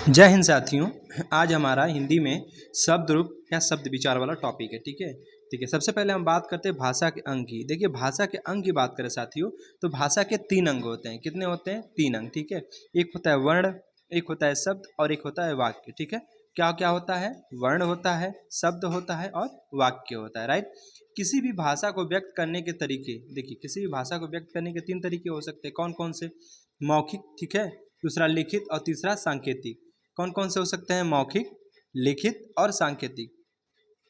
जय हिंद साथियों। आज हमारा हिंदी में शब्द रूप या शब्द विचार वाला टॉपिक है। ठीक है। सबसे पहले हम बात करते हैं भाषा के अंग की। देखिए, भाषा के अंग की बात करें साथियों, तो भाषा के 3 अंग होते हैं। कितने होते हैं? 3 अंग। ठीक है। एक होता है वर्ण, एक होता है शब्द और एक होता है वाक्य। ठीक है। क्या क्या होता है? वर्ण होता है, शब्द होता है और वाक्य होता है। राइट। किसी भी भाषा को व्यक्त करने के तरीके, देखिए किसी भी भाषा को व्यक्त करने के 3 तरीके हो सकते हैं। कौन कौन से? मौखिक, ठीक है, दूसरा लिखित और तीसरा सांकेतिक। कौन कौन से हो सकते हैं? मौखिक, लिखित और सांकेतिक।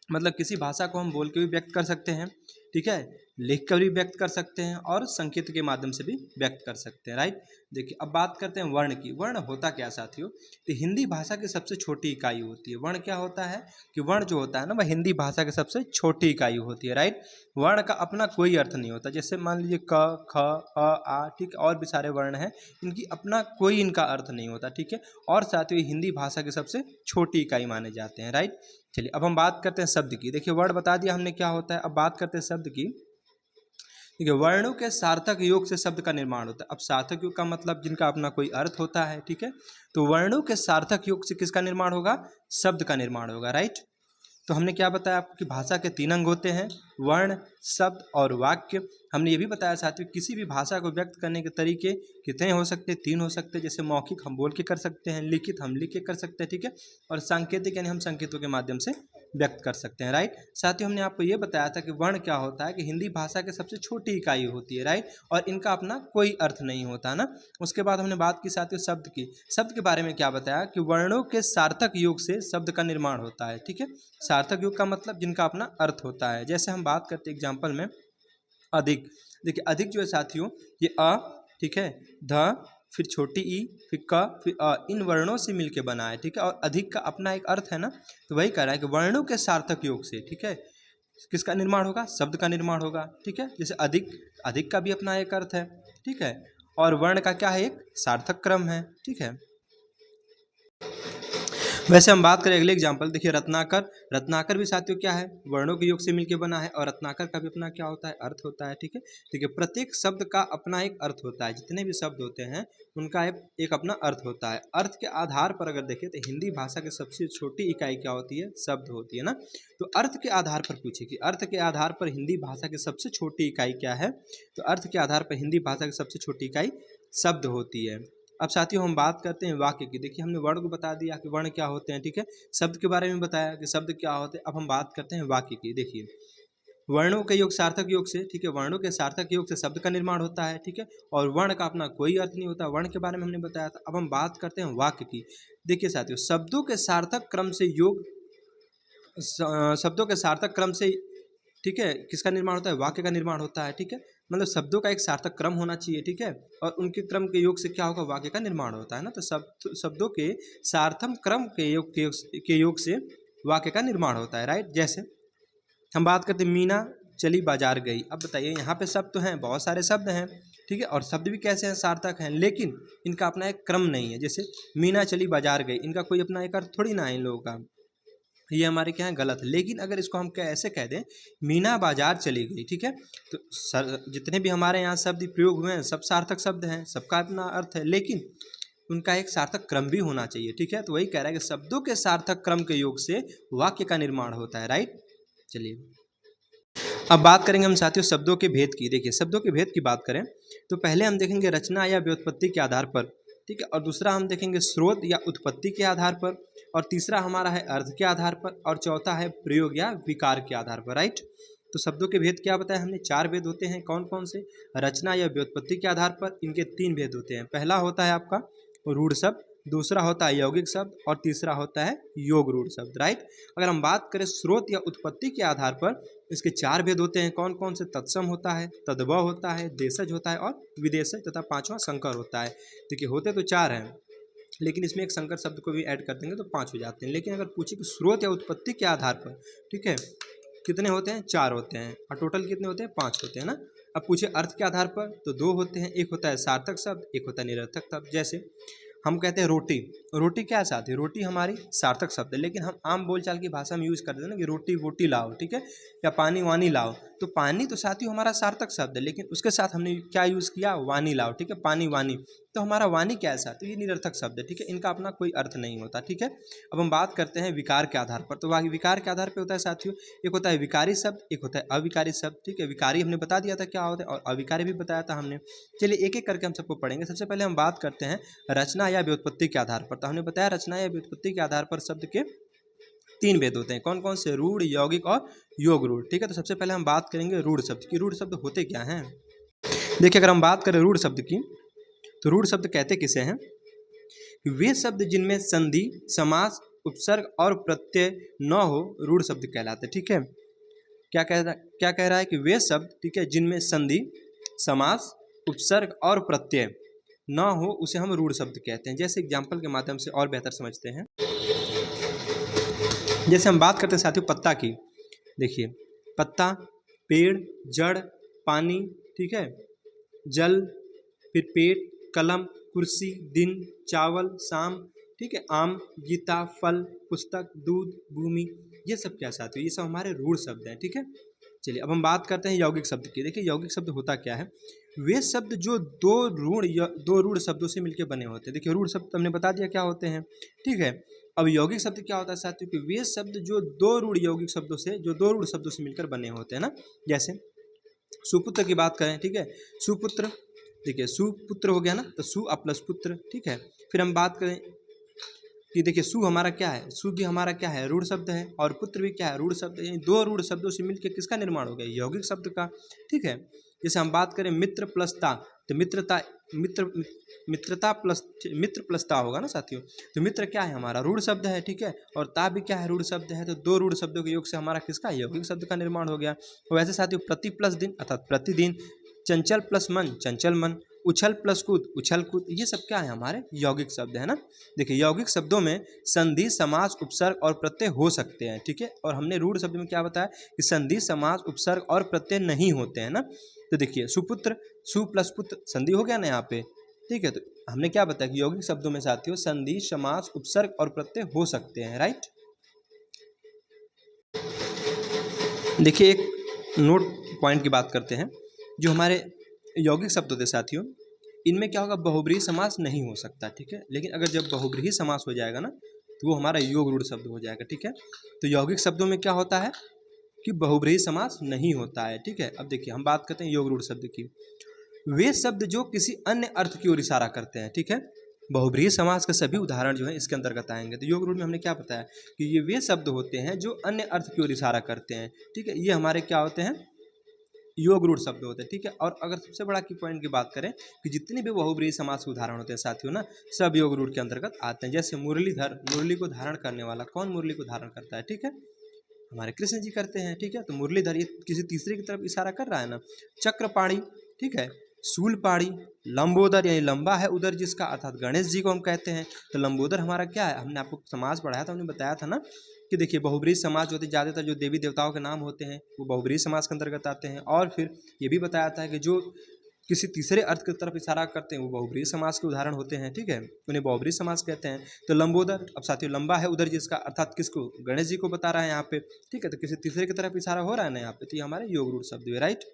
मतलब किसी भाषा को हम बोल के भी व्यक्त कर सकते हैं, ठीक है, लिख कर भी व्यक्त कर सकते हैं और संकेत के माध्यम से भी व्यक्त कर सकते हैं। राइट। देखिए, अब बात करते हैं वर्ण की। वर्ण होता क्या साथियों? तो हिंदी भाषा की सबसे छोटी इकाई होती है। वर्ण क्या होता है कि वर्ण जो होता है ना, वह हिंदी भाषा की सबसे छोटी इकाई होती है। राइट। वर्ण का अपना कोई अर्थ नहीं होता। जैसे मान लीजिए क, ख, अ, आ, ठीक, और भी सारे वर्ण हैं, इनकी अपना कोई इनका अर्थ नहीं होता। ठीक है। और साथियों, हिंदी भाषा की सबसे छोटी इकाई माने जाते हैं। राइट। चलिए, अब हम बात करते हैं शब्द की। देखिए, वर्ड बता दिया हमने क्या होता है। अब बात करते हैं शब्द की। देखिए, वर्णों के सार्थक योग से शब्द का निर्माण होता है। अब सार्थक योग का मतलब जिनका अपना कोई अर्थ होता है। ठीक है। तो वर्णों के सार्थक योग से किसका निर्माण होगा? शब्द का निर्माण होगा। राइट। तो हमने क्या बताया आपको कि भाषा के 3 अंग होते हैं, वर्ण, शब्द और वाक्य। हमने ये भी बताया साथियों, किसी भी भाषा को व्यक्त करने के तरीके कितने हो सकते हैं? 3 हो सकते हैं। जैसे मौखिक हम बोल के कर सकते हैं, लिखित हम लिख के कर सकते हैं, ठीक है, और सांकेतिक यानी हम संकेतों के माध्यम से व्यक्त कर सकते हैं। राइट। साथियों, हमने आपको ये बताया था कि वर्ण क्या होता है कि हिंदी भाषा की सबसे छोटी इकाई होती है। राइट। और इनका अपना कोई अर्थ नहीं होता ना। उसके बाद हमने बात की साथियों शब्द की। शब्द के बारे में क्या बताया कि वर्णों के सार्थक योग से शब्द का निर्माण होता है। ठीक है। सार्थक योग का मतलब जिनका अपना अर्थ होता है। जैसे हम बात करते हैं एग्जाम्पल में अधिक। देखिए, अधिक जो है साथियों, ये अ, ठीक है, ध, फिर छोटी ई, फिर क, फिर अ, इन वर्णों से मिलके बना है। ठीक है। और अधिक का अपना एक अर्थ है ना। तो वही कह रहा है कि वर्णों के सार्थक योग से, ठीक है, किसका निर्माण होगा? शब्द का निर्माण होगा। ठीक है। जैसे अधिक, अधिक का भी अपना एक अर्थ है। ठीक है। और वर्ण का क्या है? एक सार्थक क्रम है। ठीक है। वैसे हम बात करें अगले एग्जाम्पल, देखिए रत्नाकर। रत्नाकर भी साथियों क्या है? वर्णों के योग से मिलकर बना है और रत्नाकर का भी अपना क्या होता है? अर्थ होता है। ठीक है। देखिए, प्रत्येक शब्द का अपना एक अर्थ होता है। जितने भी शब्द होते हैं उनका एक अपना अर्थ होता है। अर्थ के आधार पर अगर देखें तो हिंदी भाषा की सबसे छोटी इकाई क्या होती है? शब्द होती है ना। तो अर्थ के आधार पर पूछे कि अर्थ के आधार पर हिंदी भाषा की सबसे छोटी इकाई क्या है, तो अर्थ के आधार पर हिंदी भाषा की सबसे छोटी इकाई शब्द होती है। अब साथियों, हम बात करते हैं वाक्य की। देखिए, हमने वर्ण को बता दिया कि वर्ण क्या होते हैं, ठीक है, शब्द के बारे में बताया कि शब्द क्या होते हैं। अब हम बात करते हैं वाक्य की। देखिए, वर्णों के योग सार्थक योग से, ठीक है, वर्णों के सार्थक योग से शब्द का निर्माण होता है। ठीक है। और वर्ण का अपना कोई अर्थ नहीं होता। वर्ण के बारे में हमने बताया था। अब हम बात करते हैं वाक्य की। देखिए साथियों, शब्दों के सार्थक क्रम से योग, शब्दों के सार्थक क्रम से, ठीक है, किसका निर्माण होता है? वाक्य का निर्माण होता है। ठीक है। मतलब शब्दों का एक सार्थक क्रम होना चाहिए। ठीक है। और उनके क्रम के योग से क्या होगा? वाक्य का निर्माण होता है ना। तो शब्दों के सार्थम क्रम के योग से वाक्य का निर्माण होता है। राइट। जैसे हम बात करते हैं मीना चली बाजार गई। अब बताइए, यहाँ पे शब्द तो हैं, बहुत सारे शब्द हैं, ठीक है, और शब्द भी कैसे हैं? सार्थक हैं, लेकिन इनका अपना एक क्रम नहीं है। जैसे मीना चली बाजार गई, इनका कोई अपना एक अर्थ थोड़ी ना है इन लोगों का। ये हमारे क्या है? गलत है। लेकिन अगर इसको हम कैसे कह दें, मीना बाजार चली गई, ठीक है, तो जितने भी हमारे यहाँ शब्द प्रयोग हुए हैं सब सार्थक शब्द हैं, सबका अपना अर्थ है, लेकिन उनका एक सार्थक क्रम भी होना चाहिए। ठीक है। तो वही कह रहा है कि शब्दों के सार्थक क्रम के योग से वाक्य का निर्माण होता है। राइट। चलिए, अब बात करेंगे हम साथियों शब्दों के भेद की। देखिए, शब्दों के भेद की बात करें तो पहले हम देखेंगे रचना या व्युत्पत्ति के आधार पर, ठीक है, और दूसरा हम देखेंगे स्रोत या उत्पत्ति के आधार पर, और तीसरा हमारा है अर्थ के आधार पर, और चौथा है प्रयोग या विकार के आधार पर। राइट। तो शब्दों के भेद क्या बताया हमने? 4 भेद होते हैं। कौन कौन से? रचना या व्युत्पत्ति के आधार पर इनके 3 भेद होते हैं। पहला होता है आपका रूढ़ शब्द, दूसरा होता है यौगिक शब्द, और तीसरा होता है योग रूढ़ शब्द। राइट। अगर हम बात करें स्रोत या उत्पत्ति के आधार पर, इसके 4 भेद होते हैं। कौन कौन से? तत्सम होता है, तद्भव होता है, देशज होता है और विदेशज, तथा पांचवा संकर होता है। देखिए, होते तो 4 हैं, लेकिन इसमें एक संकर शब्द को भी ऐड कर देंगे तो 5 हो जाते हैं। लेकिन अगर पूछे कि स्रोत या उत्पत्ति के आधार पर, ठीक है, कितने होते हैं? 4 होते हैं, और टोटल कितने होते हैं? 5 होते हैं ना। अब पूछे अर्थ के आधार पर तो 2 होते हैं। एक होता है सार्थक शब्द, एक होता है निरर्थक शब्द। जैसे हम कहते हैं रोटी। रोटी क्या साथ है? रोटी हमारी सार्थक शब्द है, लेकिन हम आम बोलचाल की भाषा में यूज करते हैं ना कि रोटी वोटी लाओ, ठीक है, या पानी वानी लाओ। तो पानी तो साथियों हमारा सार्थक शब्द है, लेकिन उसके साथ हमने क्या यूज किया? वानी लाओ, ठीक है, पानी वानी। तो हमारा वाणी क्या है साथियों, ये निरर्थक शब्द है, ठीक है, इनका अपना कोई अर्थ नहीं होता, ठीक है। अब हम बात करते हैं विकार के आधार पर। तो विकार के आधार पर होता है साथियों, एक होता है विकारी शब्द, एक होता है अविकारी शब्द, ठीक है। विकारी हमने बता दिया था क्या होता है और अविकारी भी बताया था हमने। चलिए एक एक करके हम सबको पढ़ेंगे। सबसे पहले हम बात करते हैं रचना या व्युत्पत्ति के आधार पर। तो हमने बताया रचना या व्युत्पत्ति के आधार पर शब्द के 3 भेद होते हैं। कौन कौन से? रूढ़, यौगिक और योग रूढ़, ठीक है। तो सबसे पहले हम बात करेंगे रूढ़ शब्द की। रूढ़ शब्द होते क्या हैं? देखिए अगर हम बात करें रूढ़ शब्द की, तो रूढ़ शब्द कहते किसे हैं? वे शब्द जिनमें संधि, समास, उपसर्ग और प्रत्यय न हो, रूढ़ शब्द कहलाते हैं, ठीक है। क्या कह रहा है कि वे शब्द, ठीक है, जिनमें संधि, समास, उपसर्ग और प्रत्यय न हो, उसे हम रूढ़ शब्द कहते हैं। जैसे एग्जाम्पल के माध्यम से और बेहतर समझते हैं। जैसे हम बात करते हैं साथियों पत्ता की। देखिए पत्ता, पेड़, जड़, पानी, ठीक है, जल, फिर पेट, कलम, कुर्सी, दिन, चावल, शाम, ठीक है, आम, गीता, फल, पुस्तक, दूध, भूमि, ये सब क्या साथियों, ये सब हमारे रूढ़ शब्द हैं, ठीक है। चलिए अब हम बात करते हैं यौगिक शब्द की। देखिए यौगिक शब्द होता क्या है? वे शब्द जो दो रूढ़ शब्दों से मिलकर बने होते हैं। देखिए रूढ़ शब्द हमने बता दिया क्या होते हैं, ठीक है। अब यौगिक शब्द क्या होता है साथियों कि वे शब्द जो दो रूढ़ शब्दों से मिलकर बने होते हैं ना। जैसे सुपुत्र की बात करें, ठीक है, सुपुत्र, देखिए सुपुत्र हो गया ना, तो सु प्लस पुत्र, ठीक है। फिर हम बात करें कि देखिए सु हमारा क्या है, सु भी हमारा क्या है, रूढ़ शब्द है, और पुत्र भी क्या है, रूढ़ शब्द है। दो रूढ़ शब्दों से मिलकर किसका निर्माण हो गया? यौगिक शब्द का, ठीक है। जैसे हम बात करें मित्र प्लस ता, तो मित्रता प्लस ता होगा ना साथियों। तो मित्र क्या है हमारा? रूढ़ शब्द है, ठीक है, और ता भी क्या है? रूढ़ शब्द है। तो दो रूढ़ शब्दों के योग से हमारा किसका? यौगिक शब्द का निर्माण हो गया। वैसे साथियों प्रति प्लस दिन अर्थात प्रतिदिन, चंचल प्लस मन, चंचल मन, उछल प्लस कूद, उछल कूद, ये सब क्या है? हमारे यौगिक शब्द है ना। देखिए यौगिक शब्दों में संधि, समास, उपसर्ग और प्रत्यय हो सकते हैं, ठीक है। और हमने रूढ़ शब्द में क्या बताया कि संधि, समास, उपसर्ग और प्रत्यय नहीं होते हैं ना। तो देखिए सुपुत्र, सु प्लस पुत्र, संधि हो गया ना यहाँ पे, ठीक है। तो हमने क्या बताया कि यौगिक शब्दों में साथियों संधि, समास, उपसर्ग और प्रत्यय हो सकते हैं, राइट। देखिए एक नोट पॉइंट की बात करते हैं। जो हमारे यौगिक शब्द होते हैं साथियों, इनमें क्या होगा? बहुब्रीहि समास नहीं हो सकता, ठीक है। लेकिन अगर जब बहुब्रीहि समास हो जाएगा ना, तो वो हमारा योग रूढ़ शब्द हो जाएगा, ठीक है। तो यौगिक शब्दों में क्या होता है कि बहुब्रीहि समास नहीं होता है, ठीक है। अब देखिए हम बात करते हैं योग रूढ़ शब्द की। वे शब्द जो किसी अन्य अर्थ की ओर इशारा करते हैं, ठीक है। बहुब्रीहि समास के सभी उदाहरण जो है इसके अंतर्गत आएंगे। तो योग रूढ़ में हमने क्या बताया कि ये वे शब्द होते हैं जो अन्य अर्थ की ओर इशारा करते हैं, ठीक है। ये हमारे क्या होते हैं? योग रूढ़ शब्द होते हैं, ठीक है। और अगर सबसे बड़ा की पॉइंट की बात करें कि जितने भी बहुब्रीहि समास के उदाहरण होते हैं साथियों ना, सब योग रूढ़ के अंतर्गत आते हैं। जैसे मुरलीधर, मुरली को धारण करने वाला, कौन मुरली को धारण करता है? ठीक है, हमारे कृष्ण जी करते हैं, ठीक है। तो मुरलीधर ये किसी तीसरे की तरफ इशारा कर रहा है ना। चक्रपाणी, ठीक है, शूलपाणी, लंबोदर यानी लंबा है उधर जिसका, अर्थात गणेश जी को हम कहते हैं। तो लंबोदर हमारा क्या है? हमने आपको समाज पढ़ाया था, हमने बताया था ना कि देखिए बहुब्रीहि समाज होते ज़्यादातर जो देवी देवताओं के नाम होते हैं वो बहुब्रीहि समाज के अंतर्गत आते हैं। और फिर ये भी बताया था कि जो किसी तीसरे अर्थ की तरफ इशारा करते हैं वो बहुब्रीहि समास के उदाहरण होते हैं, ठीक है, उन्हें बहुब्रीहि समास कहते हैं। तो लंबोदर, अब साथियों लंबा है उधर जिसका, अर्थात किसको? गणेश जी को बता रहा है यहाँ पे, ठीक है। तो किसी तीसरे की तरफ इशारा हो रहा है ना यहाँ पे, तो ये हमारे योग रूढ़ शब्द है, राइट।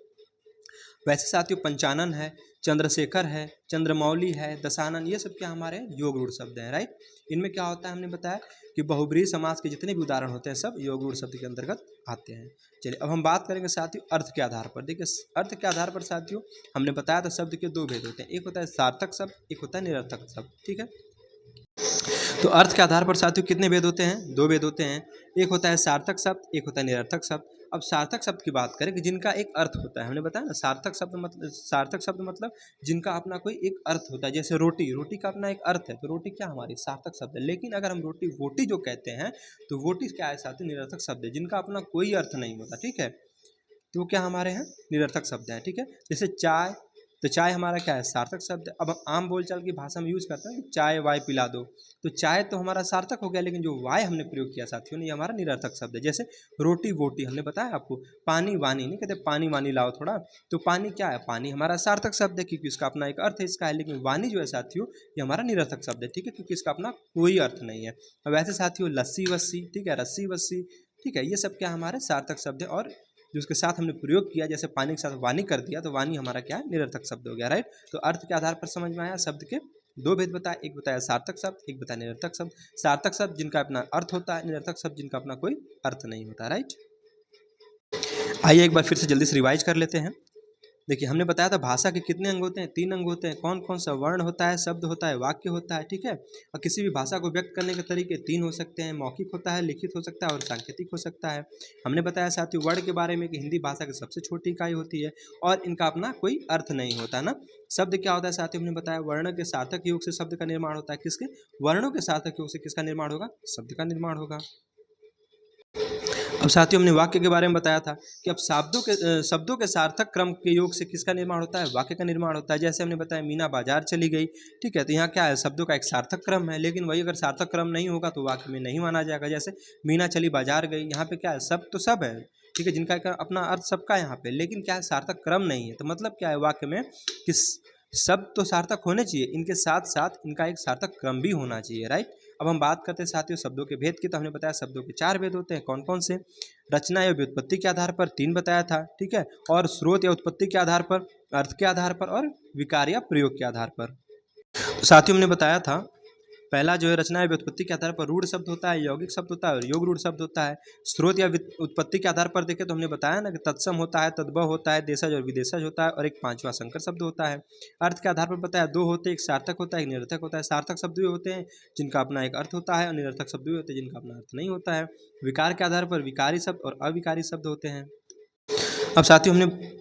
वैसे साथियों पंचानन है, चंद्रशेखर है, चंद्रमौली है, दशानन, ये सब क्या हमारे योग रूढ़ शब्द हैं, राइट। इनमें क्या होता है? हमने बताया कि बहुब्रीहि समास के जितने भी उदाहरण होते हैं सब योग रूढ़ शब्द के अंतर्गत आते हैं। चलिए अब हम बात करेंगे साथियों अर्थ के आधार पर। देखिए अर्थ के आधार पर साथियों हमने बताया था शब्द के दो भेद होते हैं, एक होता है सार्थक शब्द, एक होता है निरर्थक शब्द, ठीक है। तो अर्थ के आधार पर साथियों कितने भेद होते हैं? दो भेद होते हैं, एक होता है सार्थक शब्द, एक होता है निरर्थक शब्द। अब सार्थक शब्द की बात करें कि जिनका एक अर्थ होता है, हमने बताया ना सार्थक शब्द मतलब जिनका अपना कोई एक अर्थ होता है। जैसे रोटी, रोटी का अपना एक अर्थ है, तो रोटी क्या हमारी? सार्थक शब्द है। लेकिन अगर हम रोटी वोटी जो कहते हैं तो वोटी क्या है साथियों? निरर्थक शब्द है, जिनका अपना कोई अर्थ नहीं होता, ठीक है। तो वो क्या हमारे हैं? निरर्थक शब्द हैं, ठीक है। जैसे चाय, तो चाय हमारा क्या है? सार्थक शब्द है। अब हम आम बोलचाल की भाषा में यूज़ करते हैं कि चाय वाय पिला दो, तो चाय तो हमारा सार्थक हो गया, लेकिन जो वाय हमने प्रयोग किया साथियों ने, ये हमारा निरर्थक शब्द है। जैसे रोटी वोटी हमने बताया आपको, पानी वानी नहीं कहते, पानी वानी लाओ थोड़ा, तो पानी क्या है? पानी हमारा सार्थक शब्द है क्योंकि इसका अपना एक अर्थ है इसका है। लेकिन वानी जो है साथियों ये हमारा निरर्थक शब्द है, ठीक है, क्योंकि इसका अपना कोई अर्थ नहीं है। अब वैसे साथियों लस्सी वस्सी, ठीक है, रस्सी वस्सी, ठीक है, ये सब क्या हमारे सार्थक शब्द है। और जो उसके साथ हमने प्रयोग किया, जैसे पानी के साथ वानी कर दिया, तो वानी हमारा क्या है? निरर्थक शब्द हो गया, राइट। तो अर्थ के आधार पर समझ में आया शब्द के दो भेद बताया, एक बताया सार्थक शब्द, एक बताया निरर्थक शब्द। सार्थक शब्द जिनका अपना अर्थ होता है, निरर्थक शब्द जिनका अपना कोई अर्थ नहीं होता। राइट, आइए एक बार फिर से जल्दी से रिवाइज कर लेते हैं। देखिए, हमने बताया था भाषा के कितने अंग होते हैं, 3 अंग होते हैं। कौन कौन सा? वर्ण होता है, शब्द होता है, वाक्य होता है। ठीक है, और किसी भी भाषा को व्यक्त करने के तरीके 3 हो सकते हैं, मौखिक होता है, लिखित हो सकता है और सांकेतिक हो सकता है। हमने बताया साथियों वर्ण के बारे में कि हिंदी भाषा की सबसे छोटी इकाई होती है और इनका अपना कोई अर्थ नहीं होता ना। शब्द क्या होता है साथियों, हमने बताया वर्ण के सार्थक योग से शब्द का निर्माण होता है। किसके? वर्णों के सार्थक योग से किसका निर्माण होगा? शब्द का निर्माण होगा। अब साथियों हमने वाक्य के बारे में बताया था कि अब शब्दों के सार्थक क्रम के योग से किसका निर्माण होता है? वाक्य का निर्माण होता है। जैसे हमने बताया मीना बाजार चली गई। ठीक है, तो यहाँ क्या है? शब्दों का एक सार्थक क्रम है, लेकिन वही अगर सार्थक क्रम नहीं होगा तो वाक्य में नहीं माना जाएगा। जैसे मीना चली बाजार गई, यहाँ पे क्या है? सब तो सब है, ठीक है, जिनका अपना अर्थ सबका यहाँ पे, लेकिन क्या है? सार्थक क्रम नहीं है। तो मतलब क्या है वाक्य में कि शब्द तो सार्थक होने चाहिए, इनके साथ साथ इनका एक सार्थक क्रम भी होना चाहिए। राइट, अब हम बात करते हैं साथियों शब्दों के भेद की। तो हमने बताया शब्दों के 4 भेद होते हैं। कौन कौन से? रचना या व्युत्पत्ति के आधार पर 3 बताया था। ठीक है, और स्रोत या उत्पत्ति के आधार पर, अर्थ के आधार पर और विकार या प्रयोग के आधार पर। तो साथियों हमने बताया था पहला जो है रचना या व्युत्पत्ति के आधार पर रूढ़ शब्द होता है, यौगिक शब्द होता है और योग रूढ़ शब्द होता है। स्रोत या उत्पत्ति के आधार पर देखें तो हमने बताया ना कि तत्सम होता है, तद्भव होता है, देशज और विदेशज होता है और एक 5वां संकर शब्द होता है। अर्थ के आधार पर बताया 2 होते हैं, एक सार्थक होता है, एक निरर्थक होता है। सार्थक शब्द भी होते हैं जिनका अपना एक अर्थ होता है और निरर्थक शब्द भी होते हैं जिनका अपना अर्थ नहीं होता है। विकार के आधार पर विकारी शब्द और अविकारी शब्द होते हैं। अब साथियों हमने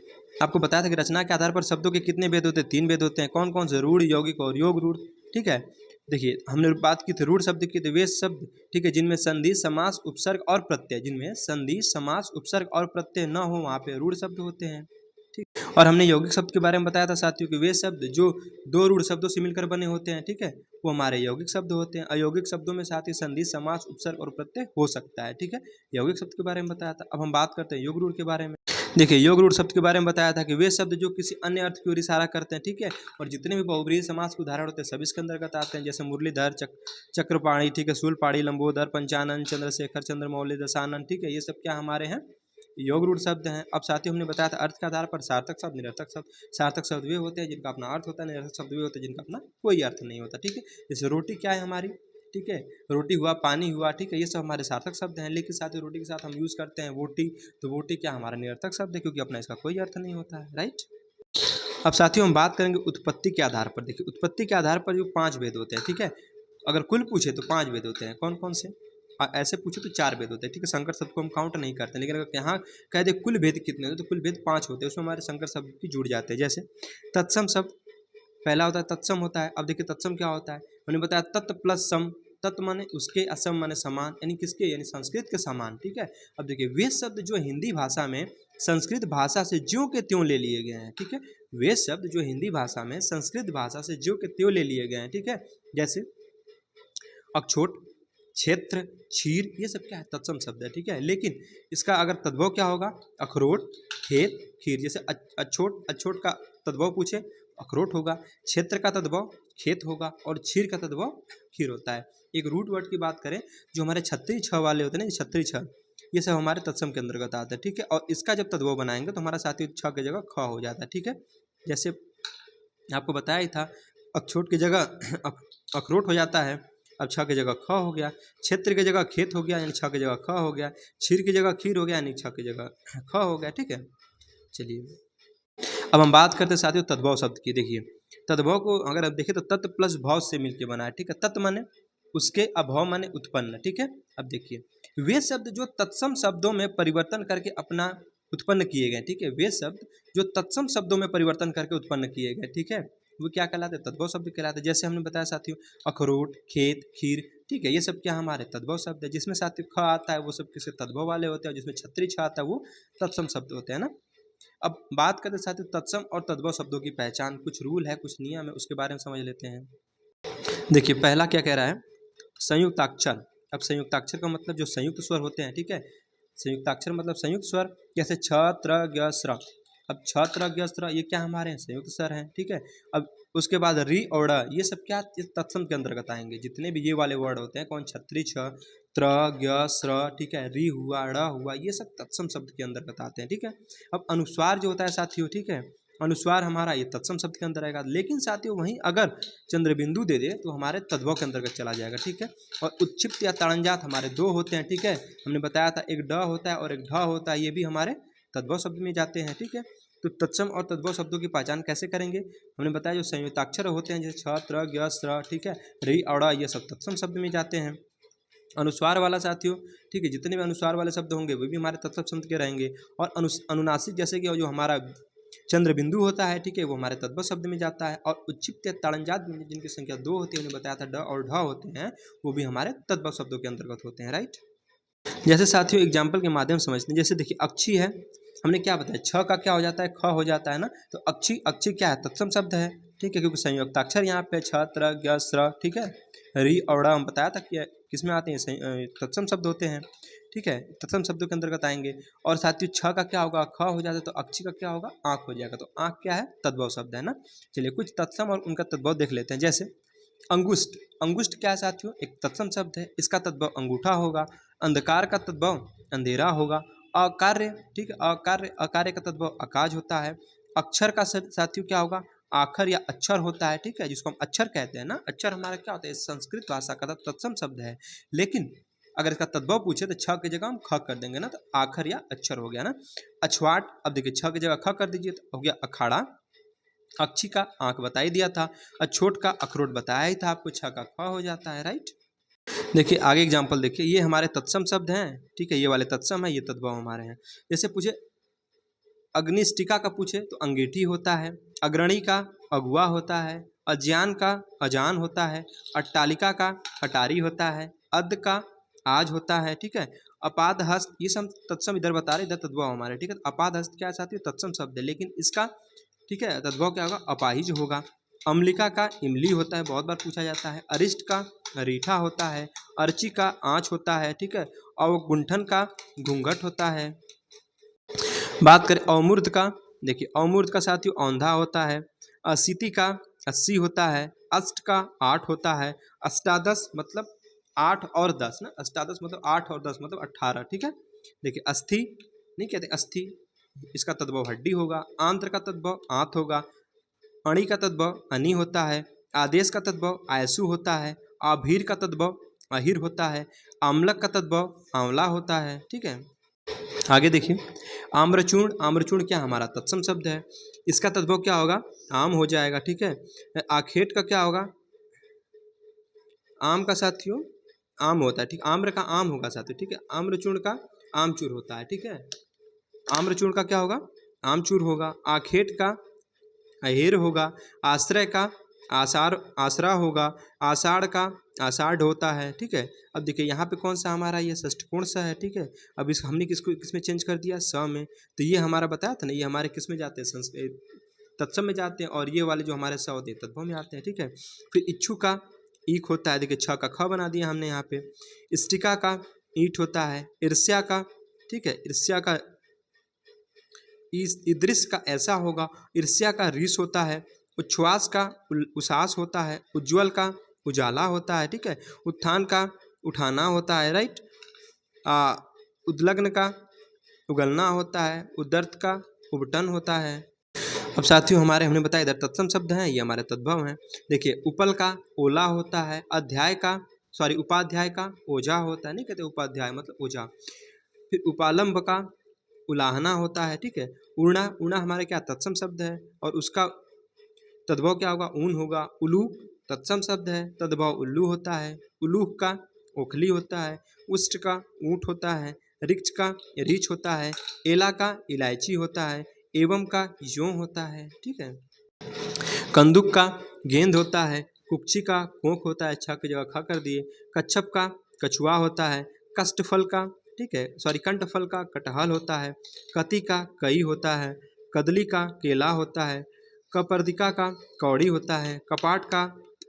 आपको बताया था कि रचना के आधार पर शब्दों के कितने भेद होते हैं? 3 भेद होते हैं। कौन कौन से? रूढ़, यौगिक और योग रूढ़। ठीक है, देखिए हमने बात की थी रूढ़ शब्द की, तो वे शब्द ठीक है जिनमें संधि, समास, उपसर्ग और प्रत्यय, जिनमें संधि, समास, उपसर्ग और प्रत्यय न हो वहाँ पे रूढ़ शब्द होते हैं। ठीक, और हमने यौगिक शब्द के बारे में बताया था साथियों कि वे शब्द जो 2 रूढ़ शब्दों से मिलकर बने होते हैं, ठीक है, वो हमारे यौगिक शब्द होते हैं। अयौगिक शब्दों में साथ ही संधि, समास, उपसर्ग और प्रत्यय हो सकता है। ठीक है, यौगिक शब्द के बारे में बताया था। अब हम बात करते हैं योग रूढ़ के बारे में। देखिए योग रूढ़ शब्द के बारे में बताया था कि वे शब्द जो किसी अन्य अर्थ की ओर इशारा करते हैं, ठीक है, और जितने भी बहुब्रीहि समास के उदाहरण होते हैं सब इसके अंतर्गत आते हैं। जैसे मुरलीधर, चक्रपाणी, ठीक है, शूलपाणी, लंबोदर, पंचानन, चंद्रशेखर, चंद्रमौली, दशानन, ठीक है, ये सब क्या हमारे हैं? योग रूढ़ शब्द हैं। अब साथियों हमने बताया था अर्थ के आधार पर सार्थक शब्द, निरर्थक शब्द। सार्थक शब्द वे होते हैं जिनका अपना अर्थ होता है, निरर्थक शब्द वे होते हैं जिनका अपना कोई अर्थ नहीं होता। ठीक है, जैसे रोटी क्या है हमारी? ठीक है, रोटी हुआ, पानी हुआ, ठीक है, ये सब हमारे सार्थक शब्द हैं। लेकिन साथ ही रोटी के साथ हम यूज़ करते हैं वोटी, तो वोटी क्या हमारा निरर्थक शब्द है क्योंकि अपना इसका कोई अर्थ नहीं होता है। राइट, अब साथियों हम बात करेंगे उत्पत्ति के आधार पर। देखिए उत्पत्ति के आधार पर जो 5 भेद होते हैं, ठीक है, अगर कुल पूछे तो 5 भेद होते हैं। कौन कौन से? ऐसे पूछे तो 4 भेद होते हैं। ठीक है, संकर शब्द को हम काउंट नहीं करते, लेकिन अगर यहाँ कह दे कुल भेद कितने होते हैं तो कुल भेद 5 होते हैं, उसमें हमारे संकर शब्द भी जुड़ जाते हैं। जैसे तत्सम शब्द पहला होता है, तत्सम होता है। अब देखिए तत्सम क्या होता है, मैंने बताया तत्त प्लस सम, तत्व माने उसके, असम माने समान, यानी किसके? यानी संस्कृत के समान। ठीक है, अब देखिए वे शब्द जो हिंदी भाषा में संस्कृत भाषा से ज्यों के त्यों ले लिए गए हैं। ठीक है, वे शब्द जो हिंदी भाषा में संस्कृत भाषा से ज्यों के त्यों ले लिए गए हैं। ठीक है, जैसे अक्षोट, क्षेत्र, क्षीर, ये सब क्या है? तत्सम शब्द है। ठीक है, लेकिन इसका अगर तद्भव क्या होगा? अखरोट, खेत, खीर। जैसे अछोट का तद्भव पूछे अखरोट होगा, क्षेत्र का तद्भव खेत होगा और क्षीर का तद्भव खीर होता है। एक रूट वर्ड की बात करें जो हमारे छत्तीस छ वाले होते हैं ना, छत्तीस छ, ये सब हमारे तत्सम के अंतर्गत आता है। ठीक है, और इसका जब तद्भव बनाएंगे तो हमारा साथी छ की जगह ख हो जाता है। ठीक है, जैसे आपको बताया ही था अखरोट की जगह अखरोट हो जाता है, अब छ की जगह ख हो गया। क्षेत्र की जगह खेत हो गया यानी छ की जगह ख हो गया। क्षीर की जगह खीर हो गया यानी छ की जगह ख हो गया। ठीक है, चलिए अब हम बात करते हैं साथियों तद्भव शब्द की। देखिए तद्भव को अगर आप देखें तो तत्व प्लस भाव से मिलकर बना है। ठीक है, तत्व माने उसके, अभाव माने उत्पन्न। ठीक है, अब देखिए वे शब्द जो तत्सम शब्दों में परिवर्तन करके अपना उत्पन्न किए गए। ठीक है, वे शब्द जो तत्सम शब्दों में परिवर्तन करके उत्पन्न किए गए, ठीक है, वो क्या कहलाते हैं? तद्भव शब्द कहलाते हैं। जैसे हमने बताया साथियों अखरोट, खेत, खीर, ठीक है, ये सब क्या हमारे तद्भव शब्द है। जिसमें साथियों ख आता है वो सब किसके? तद्भव वाले होते हैं, जिसमें छत्री छ आता है वो तत्सम शब्द होते हैं ना। अब बात करते साथियों तत्सम और तद्भव शब्दों की पहचान, कुछ रूल है, कुछ नियम है, उसके बारे में समझ लेते हैं। देखिए पहला क्या कह रहा है? संयुक्ताक्षर। अब संयुक्ताक्षर का मतलब जो संयुक्त स्वर होते हैं, ठीक है, संयुक्ताक्षर मतलब संयुक्त स्वर। जैसे छ, त्र, ग, स्र। अब छ, त्र, ग, स्र ये क्या हमारे हैं? संयुक्त स्वर हैं। ठीक है, अब उसके बाद री और ड़ ये सब क्या तत्सम के अंतर्गत आएंगे। जितने भी ये वाले वर्ड होते हैं, कौन? छत्री छ, त्र, ग, स्र, ठीक है, री हुआ, ड़ हुआ, ये सब तत्सम शब्द के अंतर्गत आते हैं। ठीक है, अब अनुस्वार जो होता है साथियों, ठीक है, अनुस्वार हमारा ये तत्सम शब्द के अंदर आएगा। लेकिन साथियों वहीं अगर चंद्र बिंदु दे दे तो हमारे तद्भव के अंतर्गत चला जाएगा, ठीक है। और उत्क्षिप्त या ताड़नजात हमारे दो होते हैं, ठीक है। हमने बताया था एक ड होता है और एक ढ होता है, ये भी हमारे तद्भव शब्द में जाते हैं, ठीक है। तो तत्सम और तद्भव शब्दों की पहचान कैसे करेंगे? हमने बताया जो संयुक्ताक्षर होते हैं जैसे छ, त्र, ज्ञ, स्र, ठीक है, ऋ, अड़, ये सब तत्सम शब्द में जाते हैं। अनुस्वार वाला साथियों, ठीक है, जितने भी अनुस्वार वाले शब्द होंगे वो भी हमारे तत्सम शब्द के रहेंगे। और अनुनासिक जैसे कि जो हमारा चंद्र बिंदु होता है, ठीक है, वो हमारे तद्भव शब्द में जाता है। और उच्चिप्त या ताड़नजात जिनकी संख्या 2 होती है, उन्हें बताया था ड और ढ होते हैं, वो भी हमारे तद्भव शब्दों के अंतर्गत होते हैं, राइट। जैसे साथियों एग्जाम्पल के माध्यम से समझते हैं। जैसे देखिए अक्षी है, हमने क्या बताया, छ का क्या हो जाता है, ख हो जाता है ना। तो अक्षी, अक्षी क्या है, तत्सम शब्द है, ठीक है, क्योंकि संयुक्ताक्षर यहाँ पे छ, त्र, ज्ञ, स्र, ठीक है, रि और ड़ हम बताया था कि किसमें आते हैं, तत्सम शब्द होते हैं, ठीक है, तत्सम शब्दों के अंतर्गत आएंगे। और साथियों छ का क्या होगा, ख हो जाता है, तो अक्षी का क्या होगा, आँख हो जाएगा। तो आँख क्या है, तद्भव शब्द है ना। चलिए कुछ तत्सम और उनका तद्भव देख लेते हैं। जैसे अंगुष्ठ, अंगुष्ठ क्या है साथियों, एक तत्सम शब्द है, इसका तद्भव अंगूठा होगा। अंधकार का तद्भव अंधेरा होगा। अकार्य, ठीक है, अकार्य, अकार्य का तद्भव अकाज होता है। अक्षर का साथियों क्या होगा, आखर या अक्षर होता है, ठीक है, जिसको हम अक्षर कहते हैं ना। अक्षर हमारा क्या होता है, संस्कृत भाषा का तत्सम शब्द है। लेकिन अगर इसका तद्भव पूछे तो छ की जगह हम ख कर देंगे ना, तो आखर या अक्षर हो गया ना। अछवाट, अब देखिए छ की जगह ख कर दीजिए तो हो गया अखाड़ा। अक्षी का आंख बता ही दिया था। अछोट का अखरोट बताया ही था आपको, छ का ख हो जाता है, राइट। देखिए आगे एग्जाम्पल देखिए, ये हमारे तत्सम शब्द हैं, ठीक है, ये वाले तत्सम है, ये तद्भव हमारे हैं। जैसे पूछे अग्निष्टिका का पूछे तो अंगीठी होता है। अग्रणी का अगुआ होता है। अज्ञान का अजान होता है। अट्टालिका का अटारी होता है। अद का आज होता है, ठीक है। अपाद हस्त, ये सब तत्सम इधर बता रहे, इधर तद्भव हमारे, ठीक है। अपाद हस्त क्या है साथियों, तत्सम शब्द है, लेकिन इसका, ठीक है, तद्भव क्या होगा, अपाहिज होगा। अम्लिका का इमली होता है, बहुत बार पूछा जाता है। अरिष्ट का रीठा होता है। अर्ची का आँच होता है, ठीक है। और गुंठन का घूंघट होता है। बात करें अवमूर्त का, देखिए अवमूर्त का साथियों औंधा होता है। अशीति का 80 होता है। अष्ट का 8 होता है। अष्टादश मतलब 8 और 10 ना, अष्टादश मतलब 8 और 10 मतलब 18, ठीक है। देखिए अस्थि नहीं कहते, अस्थि, इसका तद्भव हड्डी होगा। आंत्र का तद्भव आंत होगा। अणि का तद्भव अनि होता है। आदेश का तद्भव आयसु होता है। आभीर का तद्भव अहिर होता है। आमलक का तद्भव आंवला होता है, ठीक है। आगे देखिए आम्रचूर्ण, आम्रचूर्ण क्या हमारा तत्सम शब्द है, इसका तद्भव क्या होगा, आम हो जाएगा, ठीक है। आखेट का क्या होगा, आम का साथियों आम होता है, ठीक, आम्र का आम होगा साथियों, ठीक है। आम्रचूर्ण का आमचूर होता है, ठीक है। आम्रचूर्ण का क्या होगा, आमचूर होगा। आखेट का अहेर होगा। आश्रय का आसार आसरा होगा। आषाढ़ का आषाढ़ होता है, ठीक है। अब देखिए यहाँ पे कौन सा हमारा ये षष्ठकोण सा है, ठीक है। अब इस हमने किसको किस में चेंज कर दिया, स में। तो ये हमारा बताया था ना, ये हमारे किस में जाते हैं, संस्कृत तत्सम में जाते हैं। और ये वाले जो हमारे स होते हैं तद्भव में आते हैं, ठीक है। फिर इच्छु का ईख होता है, देखिए छ का ख बना दिया हमने यहाँ पे। इष्टिका का ईंट होता है। ईर्ष्या का, ठीक है, ईर्ष्या का ईदृश का ऐसा होगा। ईर्ष्या का रीस होता है। उच्छ्वास का उसास होता है। उज्ज्वल का उजाला होता है, ठीक है। उत्थान का उठाना होता है, राइट। उद्लग्न का उगलना होता है। उदर्त का उबटन होता है। अब साथियों हमारे हमने बताया इधर तत्सम शब्द हैं, ये हमारे तद्भव हैं। देखिए उपल का ओला होता है। अध्याय का उपाध्याय का ओझा होता है, नहीं कहते उपाध्याय मतलब ओझा। फिर उपालंब का उलाहना होता है, ठीक है। उड़ना, उड़ना हमारे क्या तत्सम शब्द है, और उसका तद्भव क्या होगा, ऊन होगा। उलू तत्सम शब्द है, तद्भव उल्लू होता है। उलूह का ओखली होता है। उष्ट का ऊँट होता है। रिक्ष का रीछ होता है। एला का इलायची होता है। एवं का यों होता है, ठीक है। कंदुक का गेंद होता है। कुक्षी का कोंक होता है, छ की जगह ख कर दिए। कच्छप का कछुआ होता है। कष्टफल का, ठीक है, कंठफल का कटहल होता है। कति का कई होता है। कदली का केला होता है। कपर्दिका का कौड़ी होता है। कपाट का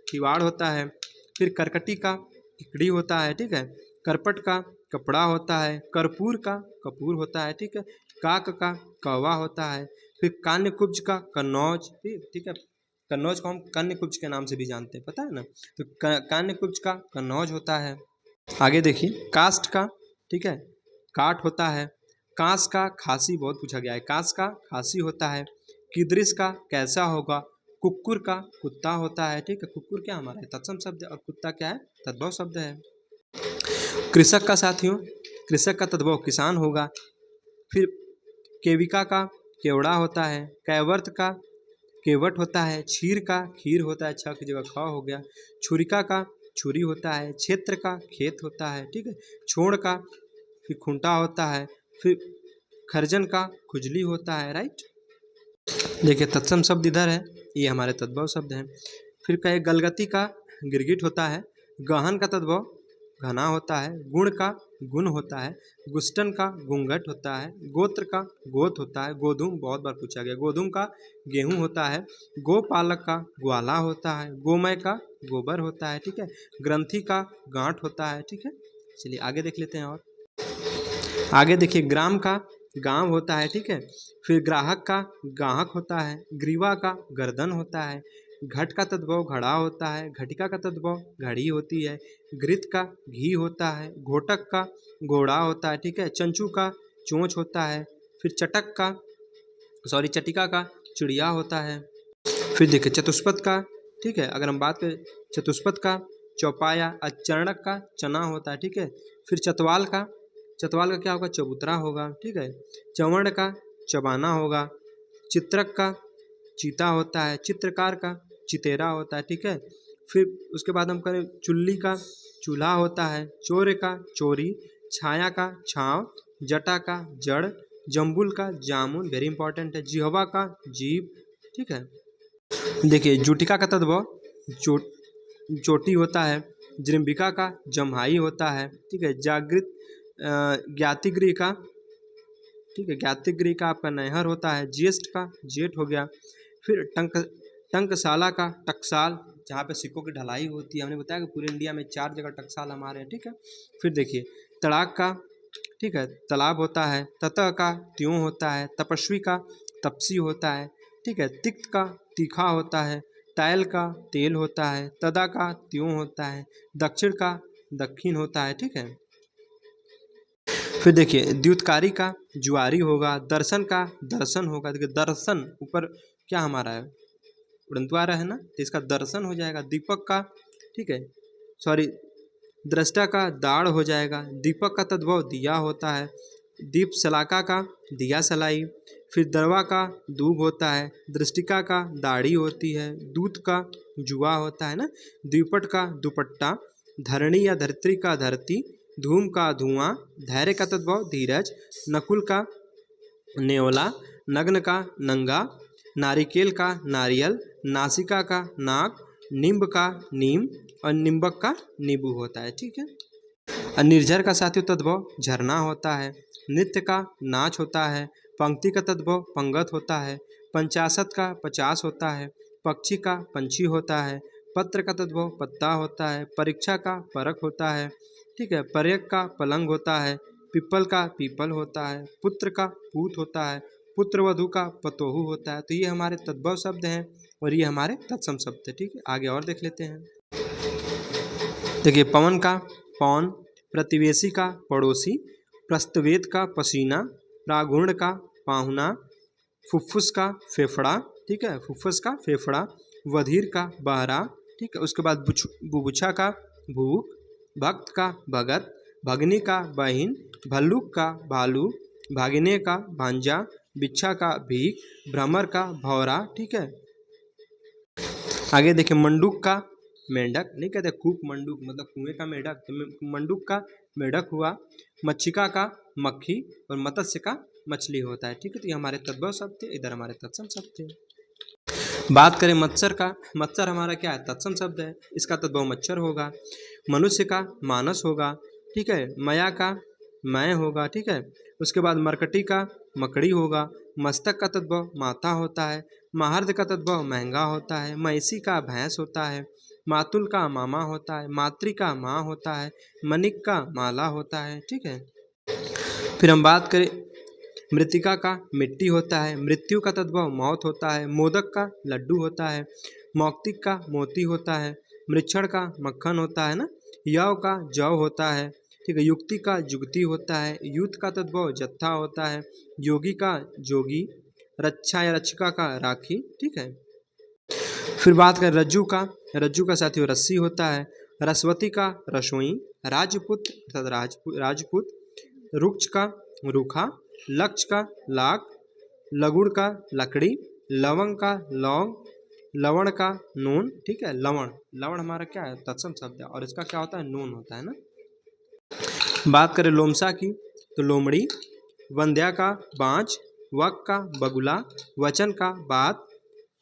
किवाड़ होता है। फिर करकटी का किकड़ी होता है, ठीक है। करपट का कपड़ा होता है। कर्पूर का कपूर होता है, ठीक है। काक का कौवा होता है। फिर कान्यकुब्ज का कन्नौज, ठीक है, कन्नौज को हम कान्यकुब्ज के नाम से भी जानते हैं, पता है ना। तो कान्यकुब्ज का कन्नौज होता है। आगे देखिए कास्ट का, ठीक है, काट होता है। कांस का खासी बहुत पूछा गया है, कांस का खासी होता है। कीदृश का कैसा होगा, कुक्कुर का कुत्ता होता है, ठीक है। कुक्कुर क्या हमारा है तत्सम शब्द है और कुत्ता क्या है तद्भव शब्द है। कृषक का साथियों, कृषक का तद्भव किसान होगा। फिर केविका का केवड़ा होता है, कैवर्त का केवट होता है, क्षीर का खीर होता है, छ की जगह ख हो गया। छुरिका का छुरी होता है, क्षेत्र का खेत होता है, ठीक है। छोड़ का फिर खूंटा होता है, फिर खरजन का खुजली होता है, राइट। देखिए तत्सम शब्द इधर है, ये हमारे तद्भव शब्द हैं। फिर कहे गलगति का गिरगिट होता है, गहन का तद्भव घना होता है, गुण का गुण होता है, गुष्टन का घूंघट होता है, गोत्र का गोत होता है, गोधूम बहुत बार पूछा गया, गोधूम का गेहूं होता है, गोपालक का ग्वाला होता है, गोमय का गोबर होता है, ठीक है। ग्रंथि का गांठ होता है, ठीक है। चलिए आगे देख लेते हैं। और आगे देखिए ग्राम का गांव होता है, ठीक है। फिर ग्राहक का गाहक होता है, ग्रीवा का गर्दन होता है, घट का तद्भव घड़ा होता है, घटिका का तद्भव घड़ी होती है, घृत का घी होता है, घोटक का घोड़ा होता है, ठीक है। चंचू का चोंच होता है, फिर चटक का चटिका का चिड़िया होता है। फिर देखिए चतुष्पद का, ठीक है, अगर हम बात करें चतुष्पद का चौपाया, चरणक का चना होता है, ठीक है। फिर चतवाल का क्या होगा चबूतरा होगा, ठीक है। चवर्ण का चबाना होगा, चित्रक का चीता होता है, चित्रकार का चितेरा होता है, ठीक है। फिर उसके बाद हम करें चुल्ली का चूल्हा होता है, चोर का चोरी, छाया का छाँव, जटा का जड़, जम्बुल का जामुन, वेरी इंपॉर्टेंट है, जिहवा का जीभ, ठीक है। देखिए जुटिका का तद्भव चोटी होता है, जृंभिका का जम्हाई होता है, ठीक है। जागृत ज्ञातिगृह का, ठीक है, ज्ञातिगृह का आपका नैहर होता है, ज्येष्ठ का जेठ हो गया। फिर टंकशाला का टकसाल, जहाँ पे सिक्कों की ढलाई होती है, हमने बताया कि पूरे इंडिया में 4 जगह टकसाल हमारे हैं, ठीक है। फिर देखिए तड़ाक का, ठीक है, तालाब होता है, ततः का त्यों होता है, तपस्वी का तपसी होता है, ठीक है। तिक्त का तीखा होता है, तैल का तेल होता है, तदा का त्यों होता है, दक्षिण का दक्षिण होता है, ठीक है। फिर देखिए द्युतकारी का जुआरी होगा, दर्शन का दर्शन होगा। देखिए दर्शन ऊपर क्या हमारा है उड़नत्वारा है ना, तो इसका दर्शन हो जाएगा। दीपक का, ठीक है, दृष्टा का दाढ़ हो जाएगा। दीपक का तद्भव दिया होता है, दीप सलाका का दिया सलाई। फिर दरवा का दूब होता है, दृष्टिका का दाढ़ी होती है, दूत का जुआ होता है ना, द्विपट का दुपट्टा, धरणी या धरित्री का धरती, धूम का धुआं, धैर्य का तद्भव धीरज, नकुल का नेवला, नग्न का नंगा, नारिकेल का नारियल, नासिका का नाक, निम्ब का नीम और निम्बक का नींबू होता है, ठीक है। और निर्झर का साथियों तद्भव झरना होता है, नृत्य का नाच होता है, पंक्ति का तद्भव पंगत होता है, पंचाशत का 50 होता है, पक्षी का पंछी होता है, पत्र का तद्भव पत्ता होता है, परीक्षा का परख होता है, ठीक है। पर्यक का पलंग होता है, पिपल का पीपल होता है, पुत्र का पूत होता है, पुत्रवधु का पतोहू होता है। तो ये हमारे तद्भव शब्द हैं और ये हमारे तत्सम शब्द है, ठीक है। आगे और देख लेते हैं। देखिए पवन का पौन, प्रतिवेशी का पड़ोसी, प्रस्तवेद का पसीना, प्रागुण का पाहुना, फुफ्फुस का फेफड़ा, ठीक है, फुफ्फुस का फेफड़ा, वधीर का बहरा, ठीक है। उसके बाद बुभुक्षा का भूख, भक्त का भगत, भगनी का बहिन, भल्लुक का भालू, भागिने का भांजा, बिच्छा का भीख, भ्रमर का भौरा, ठीक है। आगे देखिए मंडूक का मेंढक, नहीं कहते कूप मंडूक मतलब कुएं का मेंढक, तो मंडूक का मेंढक हुआ, मच्छिका का मक्खी और मत्स्य का मछली होता है, ठीक है। तो ये हमारे तद्भव शब्द थे, इधर हमारे तत्सम शब्द थे। बात करें मत्सर का, मत्सर हमारा क्या है तत्सम शब्द है, इसका तद्भव मच्छर होगा। मनुष्य का मानस होगा, ठीक है। मया का मैं होगा, ठीक है। उसके बाद मरकटी का मकड़ी होगा, मस्तक का तद्भव माथा होता है, महार्द का तद्भव महंगा होता है, मैसी का भैंस होता है, मातुल का मामा होता है, मातृ का माँ होता है, मनिक का माला होता है, ठीक है। फिर हम बात करें मृतिका का मिट्टी होता है, मृत्यु का तद्भव मौत होता है, मोदक का लड्डू होता है, मौक्तिक का मोती होता है, मृक्षण का मक्खन होता है ना, यव का जव होता है, ठीक है। युक्ति का जुगती होता है, युद्ध का तद्भव जत्था होता है, योगी का जोगी, रक्षा या रक्षिका का राखी, ठीक है। फिर बात करें रज्जू का, रज्जू का साथियों रस्सी होता है। रसवती का रसोई। राजपुत्र अर्थात राजपूत। रुक्ष का रूखा। लक्ष का लाख। लगुड़ का लकड़ी। लवंग का लौंग। लवण का नून, ठीक है। लवण, लवण हमारा क्या है, तत्सम शब्द है और इसका क्या होता है, नून होता है ना। बात करें लोमसा की तो लोमड़ी। वंध्या का बाँझ। वक का बगुला। वचन का बात।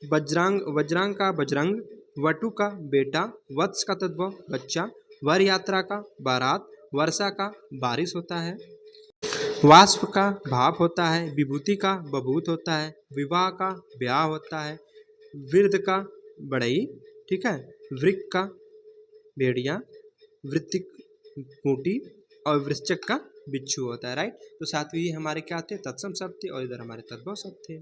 वज्रांग का बजरंग। वटु का बेटा। वत्स का तद्भव बच्चा। वर यात्रा का बारात। वर्षा का बारिश होता है। वाष्प का भाप होता है। विभूति का बभूत होता है। विवाह का ब्याह होता है। वृद्ध का बढ़ई, ठीक है। वृक का भेड़िया। वृत्तिक ऊँटी और वृश्चिक का बिच्छू होता है, राइट। तो साथियों ये हमारे क्या थे, तत्सम शब्द थे और इधर हमारे तद्भव शब्द थे।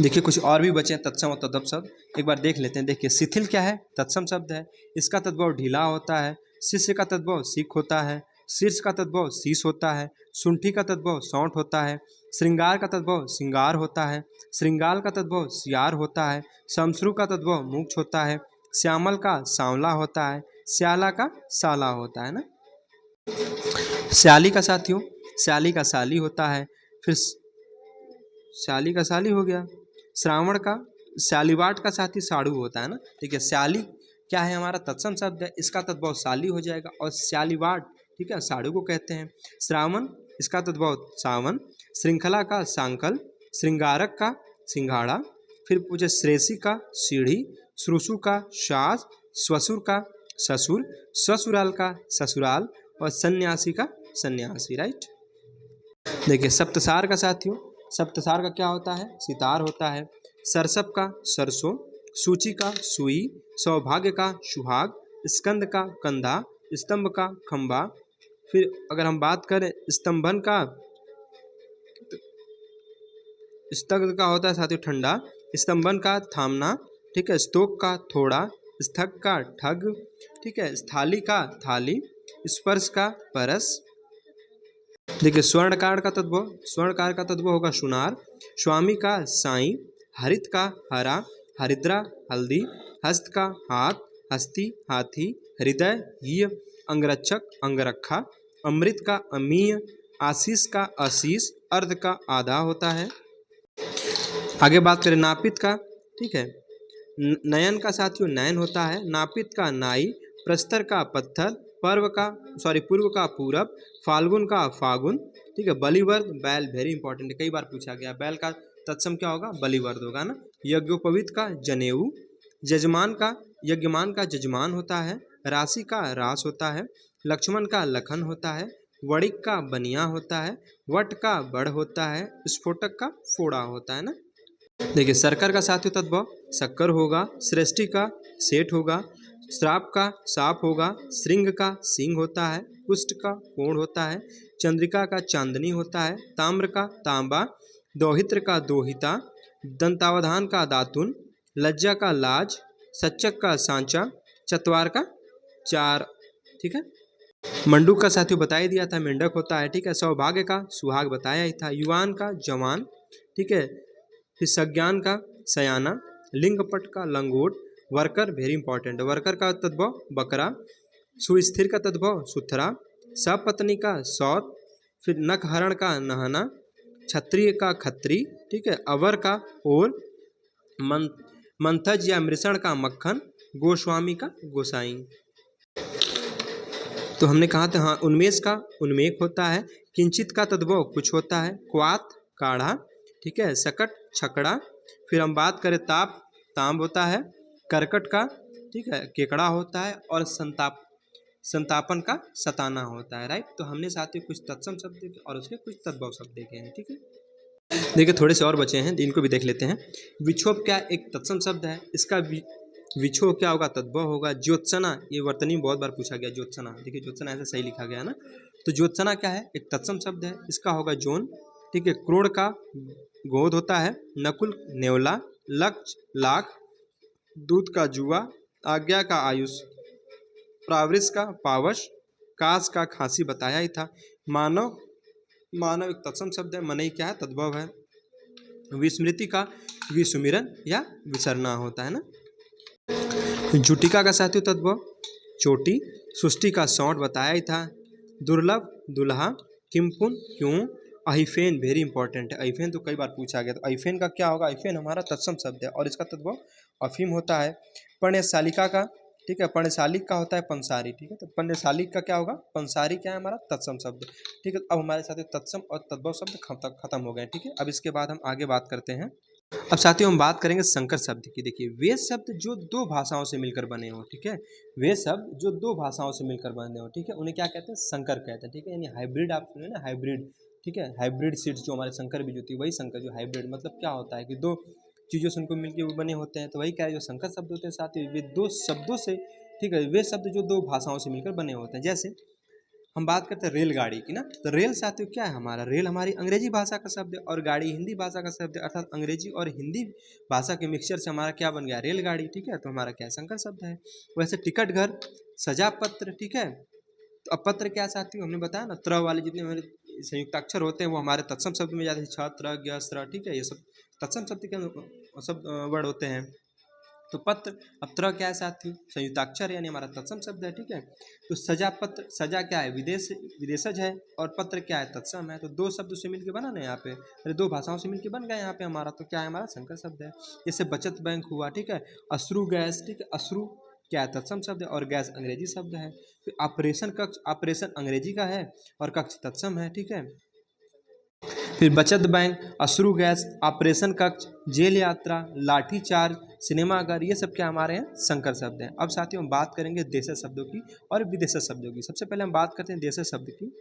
देखिए कुछ और भी बचे हैं तत्सम और तद्भव शब्द, एक बार देख लेते हैं। देखिए शिथिल क्या है, तत्सम शब्द है। इसका तद्भव ढीला होता है। शिष्य का तद्भव सीख होता है। शीर्ष का तद्भव शीश होता है। शुंठी का तद्भव सौंठ होता है। श्रृंगार का तद्भव श्रृंगार होता है। श्रृंगाल का तद्भव सियार होता है। शमश्रु का तद्भव मूक्ष होता है। श्यामल का सांवला होता है। श्याला का साला होता है ना। श्याली का साथियों, श्याली का साली होता है। फिर श्याली का साली हो गया। श्रावण का श्यालीवाट का साथी साड़ू होता है ना। ठीक है, श्याली क्या है, हमारा तत्सम शब्द है। इसका तद्भव साली हो जाएगा और श्यालीवाट, ठीक है, साड़ू को कहते हैं। श्रावण, इसका तद्भव सावन। श्रृंखला का सांकल। श्रृंगारक का सिंघाड़ा। फिर पूछे श्रेषी का सीढ़ी। श्रुषु का सास। श्वशुर का ससुर। ससुराल का ससुराल और सन्यासी का सन्यासी, राइट। देखिए सप्तसार का साथियों, सप्तसार का क्या होता है, सितार होता है। सरसप का सरसों। सूची का सुई। सौभाग्य का सुहाग। स्कंद का कंधा। स्तंभ का खंभा। फिर अगर हम बात करें स्तंभन का, स्तग्ध का होता है साथियों ठंडा। स्तंभन का थामना, ठीक है। स्तोक का थोड़ा। स्थग का ठग, ठीक है। स्थाली का थाली। स्पर्श का परस। देखिए स्वर्णकार का तद्भव, स्वर्णकार का तद्भव होगा सुनार। स्वामी का साई। हरित का हरा। हरिद्रा हल्दी। हस्त का हाथ। हस्ती हाथी। हृदय हीय। अंगरक्षक अंगरखा। अमृत का अमीय। आशीष का आशीष। अर्ध का आधा होता है। आगे बात करें नापित का, ठीक है। नयन का साथियों नयन होता है। नापित का नाई। प्रस्तर का पत्थर। पूर्व का पूरब। फाल्गुन का फागुन, ठीक है। बलिवर्द बैल, वेरी इंपॉर्टेंट है, कई बार पूछा गया। बैल का तत्सम क्या होगा, बलिवर्द होगा ना। यज्ञोपवीत का जनेऊ। यजमान का जजमान होता है। राशि का रास होता है। लक्ष्मण का लखन होता है। वणिक का बनिया होता है। वट का बड़ होता है। स्फोटक का फोड़ा होता है ना। देखिए सरकर का साथियों तद्भव शक्कर होगा। सृष्टि का सेठ होगा। श्राप का साप होगा। श्रृंग का सिंह होता है। कुष्ठ का कोण होता है। चंद्रिका का चांदनी होता है। ताम्र का तांबा। दोहित्र का दोहिता। दंतावधान का दातुन। लज्जा का लाज। सच्चक का सांचा। चतवार का चार, ठीक है। मंडूक का साथियों बता ही दिया था, मेंढक होता है, ठीक है। सौभाग्य का सुहाग बताया ही था। युवान का जवान, ठीक है। फिर सज्ञान का सयाना। लिंगपट का लंगोट। वर्कर, वेरी इंपॉर्टेंट, वर्कर का तद्भव बकरा। सुस्थिर का तद्भव सुथरा। सपत्नी का सौत। फिर नखहरण का नहाना। क्षत्रिय का खत्री, ठीक है। अवर का ओर। मंथज या मृषण का मक्खन। गोस्वामी का गोसाई। तो हमने कहा था हाँ, उन्मेष का उन्मेख होता है। किंचित का तद्भव कुछ होता है। क्वात काढ़ा, ठीक है। सकट छकड़ा। फिर हम बात करें ताप, तांब होता है। करकट का, ठीक है, केकड़ा होता है। और संतापन का सताना होता है, राइट। तो हमने साथ ही कुछ तत्सम शब्द देखे और उसके कुछ तद्भव शब्द देखे हैं, ठीक है। देखिए थोड़े से और बचे हैं, इनको भी देख लेते हैं। विक्षोभ क्या एक तत्सम शब्द है। इसका विक्षोभ क्या होगा, तद्भव होगा। ज्योत्सना, ये वर्तनी में बहुत बार पूछा गया, ज्योत्सना। देखिए ज्योत्सना ऐसे सही लिखा गया ना। तो ज्योत्सना क्या है, एक तत्सम शब्द है। इसका होगा जोन, ठीक है। क्रोड़ का गोद होता है। नकुल नेवला। लक्ष्य लाख। दूध का जुआ। आज्ञा का आयुष। प्रावृष का पावश। काश का खांसी बताया ही था। मानव, मानव एक तत्सम शब्द है। मनई क्या है, तद्भव है। विस्मृति का विस्मिरन या विसरना होता है ना। जुटिका का साथियों तद्भव चोटी, सुष्टि का सौंठ बताया ही था, दुर्लभ दुल्हा, किमपुन क्यों, अहिफेन वेरी इंपॉर्टेंट है, अहिफेन तो कई बार पूछा गया, तो अहिफेन का क्या होगा, अहिफेन हमारा तत्सम शब्द है और इसका तद्भव अफीम होता है। पर्णशालिका का, ठीक है, पर्णशालिक का होता है पंसारी, ठीक है, तो पर्णशालिक का क्या होगा, पंसारी क्या है हमारा तत्सम शब्द, ठीक है। अब हमारे साथ तत्सम और तद्भव शब्द खत्म हो गए, ठीक है। अब इसके बाद हम आगे बात करते हैं। अब साथियों हम बात करेंगे संकर शब्द की। देखिए वे शब्द जो दो भाषाओं से मिलकर बने हो, ठीक है, वे शब्द जो दो भाषाओं से मिलकर बने हो, ठीक है, उन्हें क्या कहते हैं, संकर कहते हैं, ठीक है, यानी हाइब्रिड आप सुने ना, हाइब्रिड, ठीक है, हाइब्रिड सीड्स जो हमारे संकर बीज होती है वही संकर, जो हाइब्रिड मतलब क्या होता है कि दो चीज़ों से उनको मिलकर बने होते हैं, तो वही क्या है जो संकर शब्द होते हैं साथियों, वे दो शब्दों से, ठीक है, वे शब्द जो दो भाषाओं से मिलकर बने होते हैं। जैसे हम बात करते हैं रेलगाड़ी की ना, तो रेल साथियों क्या है हमारा, रेल हमारी अंग्रेजी भाषा का शब्द है और गाड़ी हिंदी भाषा का शब्द है, अर्थात अंग्रेजी और हिंदी भाषा के मिक्सचर से हमारा क्या बन गया, रेलगाड़ी, ठीक है, तो हमारा क्या संकर शब्द है। वैसे टिकट घर, सजा पत्र, ठीक है, तो अब पत्र क्या साथियों, हमने बताया ना, त्र वाले जितने हमारे संयुक्ताक्षर होते हैं वो हमारे तत्सम शब्द में जाते हैं, छ त्र ज्ञ स्त्र, ठीक है, ये सब तत्सम शब्द के सब वर्ड होते हैं। तो पत्र, अब त्र क्या है साथियों, संयुक्ताक्षर यानी हमारा तत्सम शब्द है, ठीक है। तो सजा पत्र, सजा क्या है, विदेश विदेशज है, और पत्र क्या है, तत्सम है, तो दो शब्द से मिलकर बना ना यहाँ पे, अरे दो भाषाओं से मिलकर बन गया यहाँ पे हमारा, तो क्या है हमारा संकर शब्द है। जैसे बचत बैंक हुआ, ठीक है, अश्रु गैस, ठीक है, अश्रु क्या है, तत्सम शब्द है और गैस अंग्रेजी शब्द है। फिर ऑपरेशन कक्ष, ऑपरेशन अंग्रेजी का है और कक्ष तत्सम है, ठीक है। फिर बचत बैंक, अश्रु गैस, ऑपरेशन कक्ष, जेल यात्रा, लाठी चार्ज, सिनेमाघर, ये सब क्या हमारे यहाँ संकर शब्द हैं। अब साथियों हम बात करेंगे देशज शब्दों की और विदेशज शब्दों की। सबसे पहले हम बात करते हैं देशज शब्द की।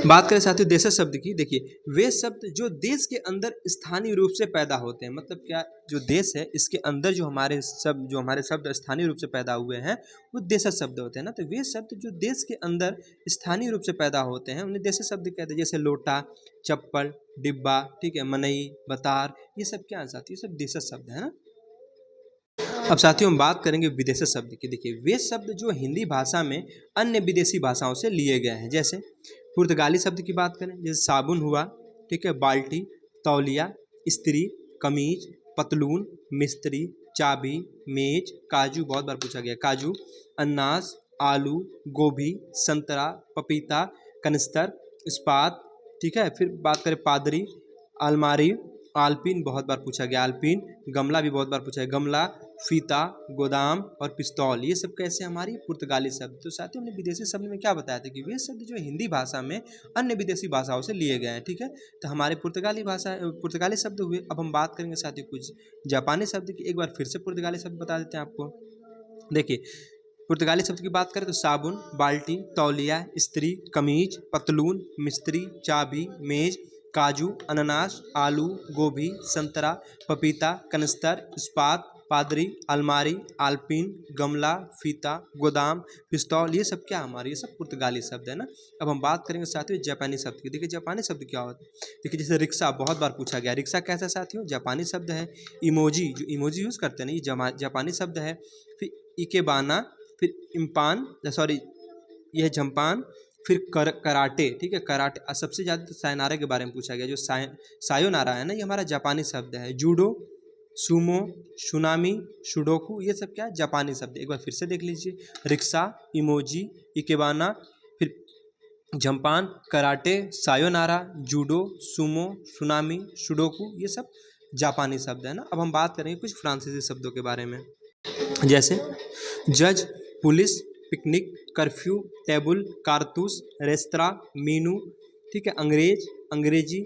बात करें साथियों देशज शब्द की, देखिए वे शब्द जो देश के अंदर स्थानीय रूप से पैदा होते हैं, मतलब क्या, जो देश है इसके अंदर जो हमारे शब्द स्थानीय रूप से पैदा हुए हैं वो देशज शब्द होते हैं ना। तो वे शब्द जो देश के अंदर स्थानीय रूप से पैदा होते हैं उन्हें देशज शब्द कहते हैं। जैसे लोटा, चप्पल, डिब्बा, ठीक है, मनई, बतार, ये सब क्या है साथियों, ये सब देशज शब्द है ना। अब साथियों हम बात करेंगे विदेशी शब्द की। देखिए वे शब्द जो हिंदी भाषा में अन्य विदेशी भाषाओं से लिए गए हैं। जैसे पुर्तगाली शब्द की बात करें, जैसे साबुन हुआ, ठीक है, बाल्टी, तौलिया, स्त्री, कमीज, पतलून, मिस्त्री, चाबी, मेज, काजू, बहुत बार पूछा गया, काजू, अनाज, आलू, गोभी, संतरा, पपीता, कनिस्तर, इस्पात, ठीक है। फिर बात करें पादरी, अलमारी, आलपीन, बहुत बार पूछा गया, आलपीन, गमला भी बहुत बार पूछा है, गमला, फीता, गोदाम और पिस्तौल, ये सब कैसे हमारी पुर्तगाली शब्द। तो साथियों हमने विदेशी शब्द में क्या बताया था कि वे शब्द जो हिंदी भाषा में अन्य विदेशी भाषाओं से लिए गए हैं, ठीक है। तो हमारे पुर्तगाली शब्द हुए। अब हम बात करेंगे साथियों कुछ जापानी शब्द की। एक बार फिर से पुर्तगाली शब्द बता देते हैं आपको। देखिए पुर्तगाली शब्द की बात करें तो साबुन, बाल्टी, तौलिया, स्त्री, कमीज, पतलून, मिस्त्री, चाबी, मेज, काजू, अनानास, आलू, गोभी, संतरा, पपीता, कनस्तर, इस्पात, पादरी, अलमारी, आलपीन, गमला, फीता, गोदाम, पिस्तौल, ये सब क्या हमारे, ये सब पुर्तगाली शब्द है ना। अब हम बात करेंगे साथियों जापानी शब्द की। देखिए जापानी शब्द क्या होता है। देखिए जैसे रिक्शा, बहुत बार पूछा गया, रिक्शा कैसा साथियों, जापानी शब्द है। इमोजी, जो इमोजी यूज़ करते हैं ना, ये जापानी शब्द है। फिर इकेबाना, फिर इम्पान, सॉरी यह जम्पान, फिर कराटे, ठीक है, कराटे। सबसे ज़्यादा तो सायनारा के बारे में पूछा गया, जो सायोनारा है ना, ये हमारा जापानी शब्द है। जूडो, सुमो, सुनामी, सुडोकू, ये सब क्या है, जापानी शब्द। एक बार फिर से देख लीजिए, रिक्शा, इमोजी, इकेबाना, फिर जम्पान, karate, sayonara, judo, sumo, tsunami, sudoku, ये सब जापानी शब्द है ना। अब हम बात करेंगे कुछ फ्रांसीसी शब्दों के बारे में। जैसे जज, पुलिस, पिकनिक, कर्फ्यू, टेबल, कारतूस, रेस्तरा, मीनू, ठीक है, अंग्रेज, अंग्रेजी,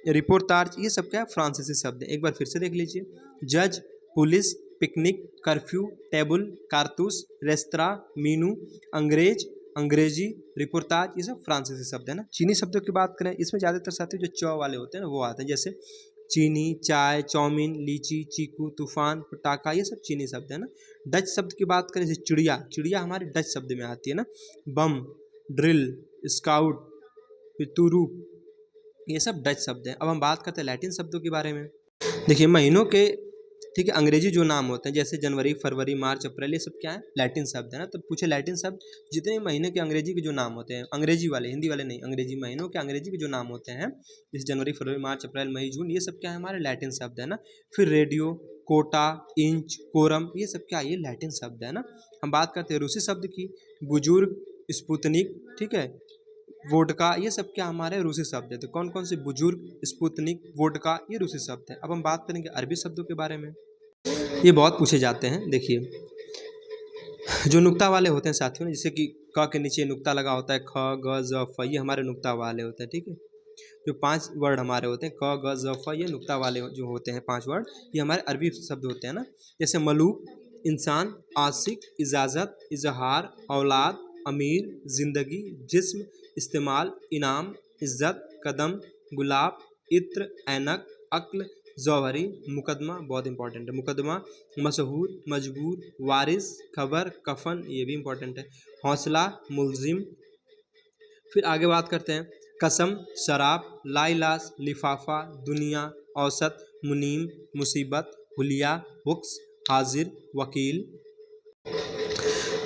रिपोर्टाज, ये सब क्या है, फ्रांसीसी शब्द है। एक बार फिर से देख लीजिए, जज, पुलिस, पिकनिक, कर्फ्यू, टेबल, कारतूस, रेस्तरा, मीनू, अंग्रेज, अंग्रेजी, रिपोर्टाज, ये सब फ्रांसीसी शब्द है ना। चीनी शब्दों की बात करें, इसमें ज़्यादातर साथियों जो च वाले होते हैं ना वो आते हैं। जैसे चीनी, चाय, चाउमीन, लीची, चीकू, तूफान, पटाखा, ये सब चीनी शब्द है ना। डच शब्द की बात करें, जैसे चिड़िया, चिड़िया हमारी डच शब्द में आती है ना। बम, ड्रिल, स्काउट, फिर तुरू, ये सब डच शब्द हैं। अब हम बात करते हैं लैटिन शब्दों के बारे में। देखिए महीनों के ठीक है। अंग्रेजी जो नाम होते हैं जैसे जनवरी, फरवरी, मार्च, अप्रैल, ये सब क्या है, लैटिन शब्द है ना। तो पूछे लैटिन शब्द, जितने महीने के अंग्रेजी के जो नाम होते हैं, अंग्रेजी वाले, हिंदी वाले नहीं, अंग्रेजी महीनों के अंग्रेजी के जो नाम होते हैं, जैसे जनवरी, फरवरी, मार्च, अप्रैल, मई, जून, ये सब क्या है, हमारे लैटिन शब्द है ना। फिर रेडियो, कोटा, इंच, कोरम, ये सब क्या है, ये लैटिन शब्द है ना। हम बात करते हैं रूसी शब्द की, बुजुर्ग, स्पुतनिक, ठीक है, वोडका, ये सब क्या हमारे रूसी शब्द है। तो कौन कौन से, बुजुर्ग, स्पुतनिक, वोडका, ये रूसी शब्द है। अब हम बात करेंगे अरबी शब्दों के बारे में, ये बहुत पूछे जाते हैं। देखिए, जो नुक्ता वाले होते हैं साथियों, जैसे कि क के नीचे नुक्ता लगा होता है, ख, ग, ज, फ, ये हमारे नुक्ता वाले होते हैं, ठीक है। जो 5 वर्ड हमारे होते हैं, क, ग, ज, फ, ये नुक्ता वाले जो होते हैं 5 वर्ड, ये हमारे अरबी शब्द होते हैं ना। जैसे मलूक, इंसान, आशिक, इजाज़त, इजहार, औलाद, अमीर, ज़िंदगी, जिस्म, इस्तेमाल, इनाम, इज़्ज़त, कदम, गुलाब, इत्र, ऐनक, अक्ल, जौहरी, मुकदमा, बहुत इंपॉर्टेंट है, मुकदमा, मशहूर, मजबूर, वारिस, खबर, कफन, ये भी इंपॉर्टेंट है, हौसला, मुलजिम। फिर आगे बात करते हैं, कसम, शराब, लाइलाज, लिफाफा, दुनिया, औसत, मुनीम, मुसीबत, हुलिया, हुक्स, हाजिर, वकील।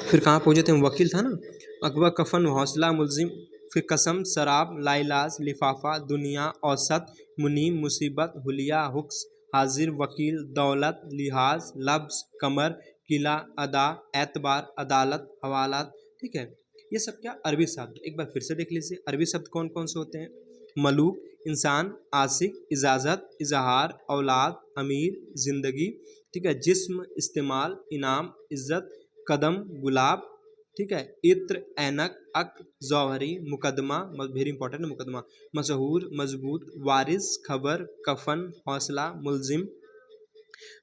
फिर कहाँ पहुँचे थे, वकील था ना। अकबर, कफन, हौसला, मुलजिम, फिर कसम, शराब, लाइलाज, लिफाफा, दुनिया, औसत, मुनीम, मुसीबत, हुलिया, हुक्स, हाजिर, वकील, दौलत, लिहाज, लफ्ज़, कमर, किला, अदा, एतबार, अदालत, हवालात, ठीक है। ये सब क्या अरबी शब्द। एक बार फिर से देख लीजिए, अरबी शब्द कौन कौन से होते हैं, मलूक, इंसान, आशिक, इजाज़त, इजहार, औलाद, अमीर, ज़िंदगी, ठीक है, जिस्म, इस्तेमाल, इनाम, इज़्ज़त, कदम, गुलाब, ठीक है, इत्र, ऐनक, अक, जौहरी, मुकदमा, वेरी इंपॉर्टेंट है मुकदमा, मशहूर, मजबूत, वारिस, खबर, कफन, हौसला, मुलजिम,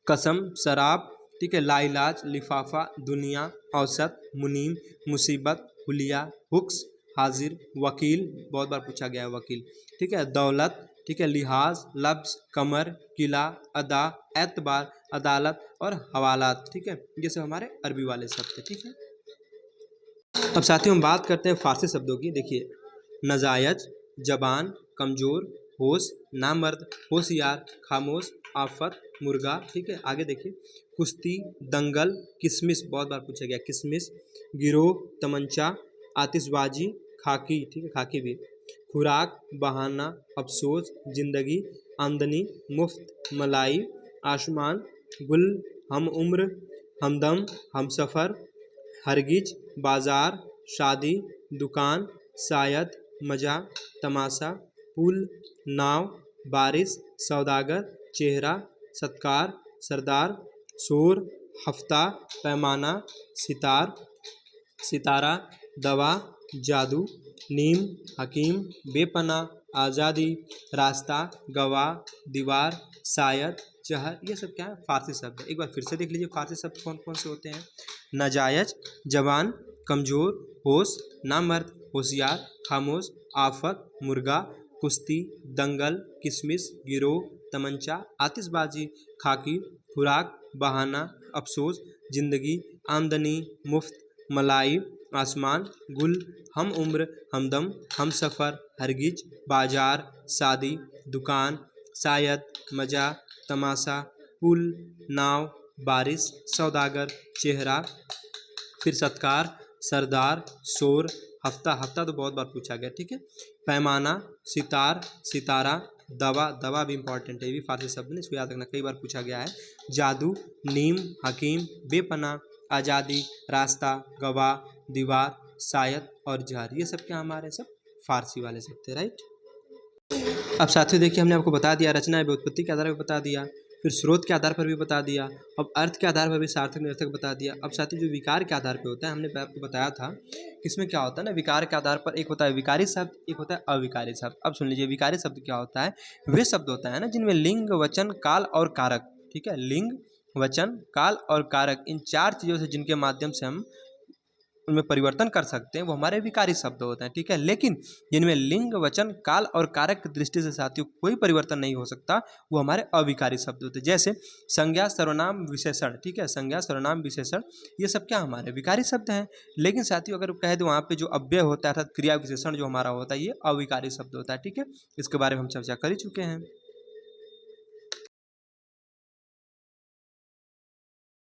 कसम, शराब, ठीक है, लाइलाज, लिफाफा, दुनिया, औसत, मुनीम, मुसीबत, हुलिया, हुक्स, हाजिर, वकील, बहुत बार पूछा गया है वकील, ठीक है, दौलत, ठीक है, लिहाज, लफ्ज़, कमर, किला, अदा, एतबार, अदालत और हवालात, ठीक है। ये सब हमारे अरबी वाले शब्द है, ठीक है। अब साथियों हम बात करते हैं फारसी शब्दों की। देखिए, नजायज, जबान, कमज़ोर, होश, नामर्द, होशियार, खामोश, आफत, मुर्गा, ठीक है। आगे देखिए, कुश्ती, दंगल, किसमिस, बहुत बार पूछा गया, किसमिस, गिरोह, तमंचा, आतिशबाजी, खाकी, ठीक है, खाकी भी, खुराक, बहाना, अफसोस, जिंदगी, आमदनी, मुफ्त, मलाई, आसमान, गुल, हम उम्र, हमदम, हम सफ़र, हरगिज, बाज़ार, शादी, दुकान, शायद, मज़ा, तमाशा, पुल, नाव, बारिश, सौदागर, चेहरा, सत्कार, सरदार, शोर, हफ्ता, पैमाना, सितार, सितारा, दवा, जादू, नीम, हकीम, बेपना, आज़ादी, रास्ता, गवाह, दीवार, शायद, चहर, ये सब क्या है, फारसी शब्द है। एक बार फिर से देख लीजिए फारसी शब्द कौन कौन से होते हैं, नाजायज, जवान, कमज़ोर, होश, नामर्द, होशियार, खामोश, आफत, मुर्गा, कुश्ती, दंगल, किसमिस, गिरोह, तमंचा, आतिशबाजी, खाकी, खुराक, बहाना, अफसोस, जिंदगी, आमदनी, मुफ्त, मलाई, आसमान, गुल, हम उम्र, हमदम, हम सफ़र, हरगिज, बाजार, शादी, दुकान, शायद, मज़ा, तमाशा, पुल, नाव, बारिश, सौदागर, चेहरा, फिर सत्कार, सरदार, शोर, हफ्ता, हफ्ता तो बहुत बार पूछा गया, ठीक है, पैमाना, सितार, सितारा, दवा, दवा भी इंपॉर्टेंट है, ये भी फारसी शब्द नहीं, इसको याद रखना, कई बार पूछा गया है, जादू, नीम, हकीम, बेपना, आज़ादी, रास्ता, गवाह, दीवार, शायद और जहर, ये सब क्या हमारे सब फारसी वाले शब्द थे, राइट। अब साथियों देखिए, हमने आपको बता दिया, रचना एवं उत्पत्ति के आधार पर बता दिया, फिर स्रोत के आधार पर भी बता दिया, अब अर्थ के आधार पर भी सार्थक निरर्थक बता दिया। अब साथियों जो विकार के आधार पर होता है, हमने आपको बताया था कि इसमें क्या होता है ना, विकार के आधार पर एक होता है विकारी शब्द, एक होता है अविकारी शब्द। अब सुन लीजिए, विकारी शब्द क्या होता है, वे शब्द होता है ना जिनमें लिंग, वचन, काल और कारक, ठीक है, लिंग, वचन, काल और कारक, इन 4 चीज़ों से जिनके माध्यम से हम उनमें परिवर्तन कर सकते हैं, वो हमारे विकारी शब्द होते हैं, ठीक है। लेकिन जिनमें लिंग, वचन, काल और कारक की दृष्टि से साथियों कोई परिवर्तन नहीं हो सकता, वो हमारे अविकारी शब्द होते हैं। जैसे संज्ञा, सर्वनाम, विशेषण, ठीक है, संज्ञा, सर्वनाम, विशेषण, ये सब क्या हमारे विकारी शब्द हैं। लेकिन साथियों अगर कहे तो वहाँ पे जो अव्यय होता है अर्थात क्रिया विशेषण जो हमारा होता है, ये अविकारी शब्द होता है, ठीक है। इसके बारे में हम चर्चा कर ही चुके हैं।